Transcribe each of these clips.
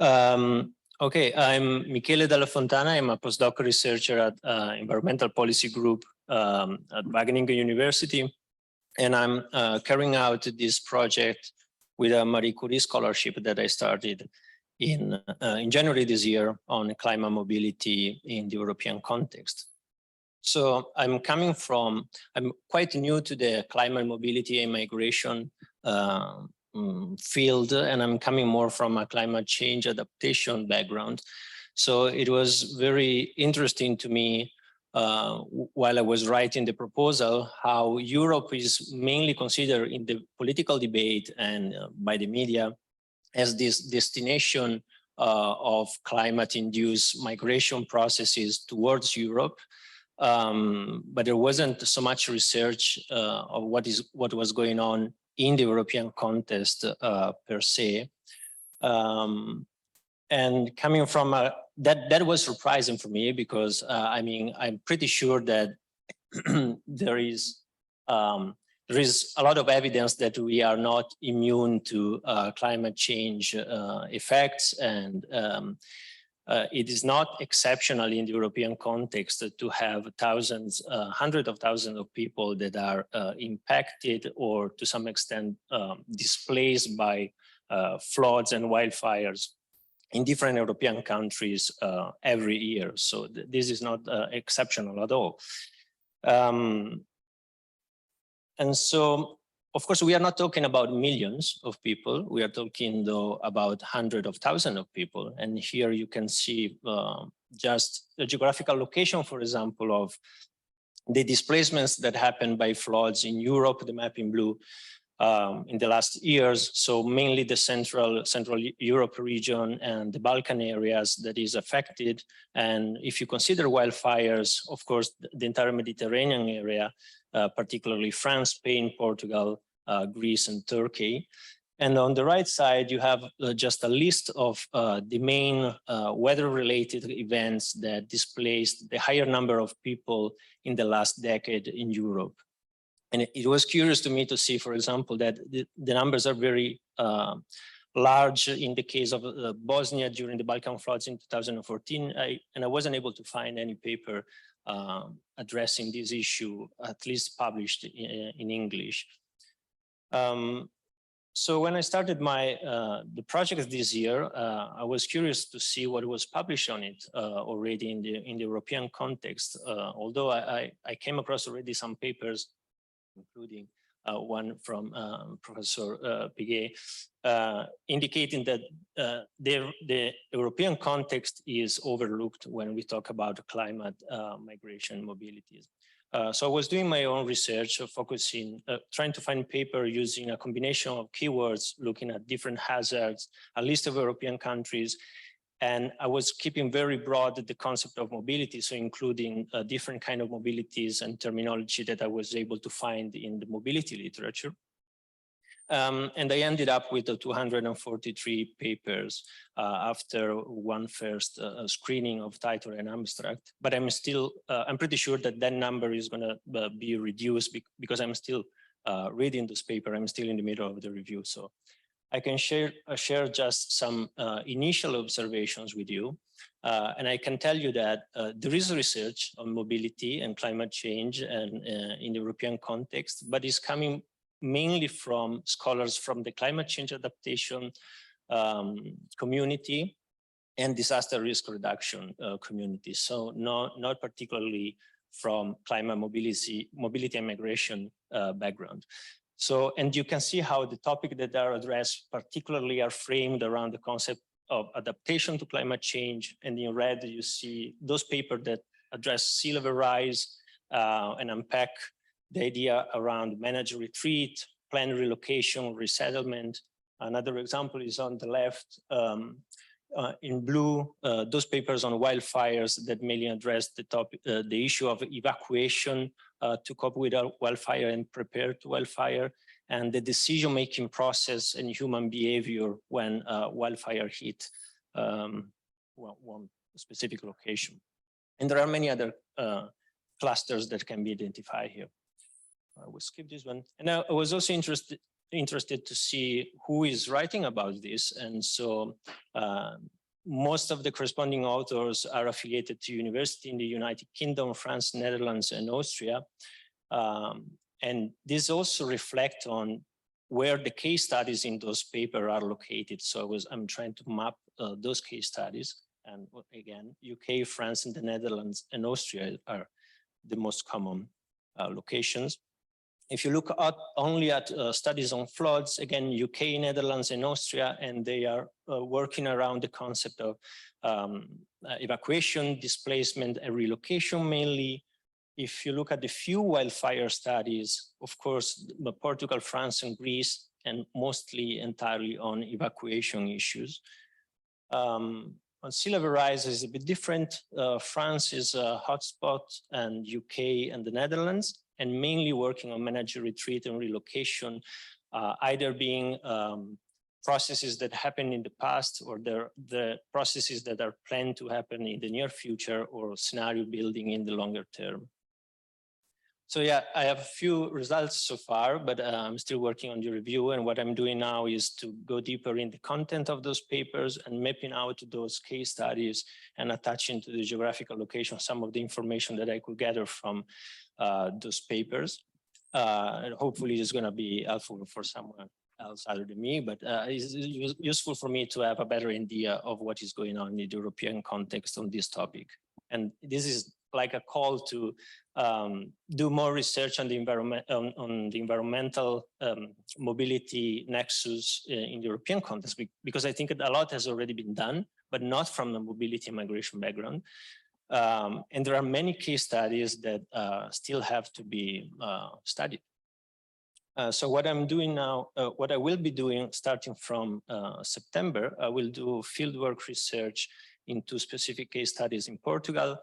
Okay, I'm Michele Dalla Fontana. I'm a postdoc researcher at Environmental Policy Group at Wageningen University. And I'm carrying out this project with a Marie Curie scholarship that I started in January this year on climate mobility in the European context. So I'm quite new to the climate mobility and migration field, and I'm coming more from a climate change adaptation background. So it was very interesting to me while I was writing the proposal, how Europe is mainly considered in the political debate and by the media as this destination of climate-induced migration processes towards Europe. But there wasn't so much research of what was going on in the European context per se. And coming from that was surprising for me because I mean, I'm pretty sure that there is a lot of evidence that we are not immune to climate change effects, and it is not exceptional in the European context to have thousands, hundreds of thousands of people that are impacted or to some extent displaced by floods and wildfires in different European countries every year. So this is not exceptional at all. And so, of course, we are not talking about millions of people. We are talking, though, about hundreds of thousands of people. And here you can see just the geographical location, for example, of the displacements that happened by floods in Europe, the map in blue, in the last years. So mainly the Central Europe region and the Balkan areas that is affected. And if you consider wildfires, of course, the entire Mediterranean area, particularly France, Spain, Portugal, Greece, and Turkey. And on the right side, you have just a list of the main weather-related events that displaced the higher number of people in the last decade in Europe. And it was curious to me to see, for example, that the numbers are very large in the case of Bosnia during the Balkan floods in 2014. And I wasn't able to find any paper addressing this issue, at least published in English. So when I started the project this year, I was curious to see what was published on it already in the European context. Although I came across already some papers, including one from Professor Piguet, indicating that the European context is overlooked when we talk about climate migration mobilities. So I was doing my own research, focusing, trying to find paper using a combination of keywords, looking at different hazards, a list of European countries, and I was keeping very broad the concept of mobility, so including different kind of mobilities and terminology that I was able to find in the mobility literature. And I ended up with 243 papers after one first screening of title and abstract. But I'm pretty sure that that number is going to be reduced because I'm still reading this paper. I'm still in the middle of the review. So I can share just some initial observations with you. And I can tell you that there is research on mobility and climate change and in the European context, but it's coming mainly from scholars from the climate change adaptation community and disaster risk reduction community. So not particularly from climate mobility and migration background. So, and you can see how the topics that are addressed particularly are framed around the concept of adaptation to climate change. And in red, you see those papers that address sea level rise and unpack the idea around managed retreat, planned relocation, resettlement. Another example is on the left in blue, those papers on wildfires that mainly address the topic, the issue of evacuation to cope with a wildfire and prepare to wildfire, and the decision-making process and human behavior when wildfire hit one specific location. And there are many other clusters that can be identified here. I will skip this one. And I was also interested interested to see who is writing about this. And so most of the corresponding authors are affiliated to university in the United Kingdom, France, Netherlands, and Austria. And this also reflects on where the case studies in those papers are located. So I'm trying to map those case studies. And again, UK, France, and the Netherlands and Austria are the most common locations. If you look at only at studies on floods, again, UK, Netherlands, and Austria, and they are working around the concept of evacuation, displacement, and relocation mainly. If you look at the few wildfire studies, of course, Portugal, France, and Greece, and mostly entirely on evacuation issues. On sea level rise is a bit different. France is a hotspot, and UK and the Netherlands, and mainly working on managed retreat and relocation, either being processes that happened in the past or the processes that are planned to happen in the near future, or scenario building in the longer term. So yeah, I have a few results so far, but I'm still working on the review. And what I'm doing now is to go deeper in the content of those papers and mapping out those case studies and attaching to the geographical location some of the information that I could gather from those papers. And hopefully it's going to be helpful for someone else other than me, but it's useful for me to have a better idea of what is going on in the European context on this topic. And this is like a call to do more research on the environmental mobility nexus in the European context, because I think a lot has already been done, but not from the mobility and migration background. And there are many case studies that still have to be studied. So what I'm doing now, what I will be doing starting from September, I will do fieldwork research into specific case studies in Portugal.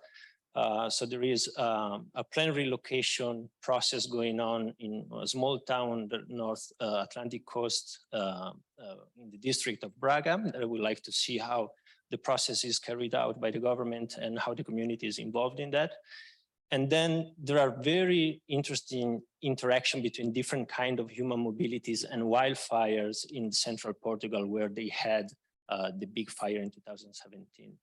So there is a planned relocation process going on in a small town on the North Atlantic coast in the district of Braga. I would like to see how the process is carried out by the government and how the community is involved in that. And then there are very interesting interaction between different kind of human mobilities and wildfires in central Portugal, where they had the big fire in 2017.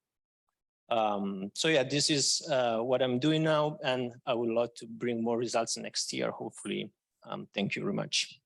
So yeah, this is what I'm doing now, and I would love to bring more results next year, hopefully. Thank you very much.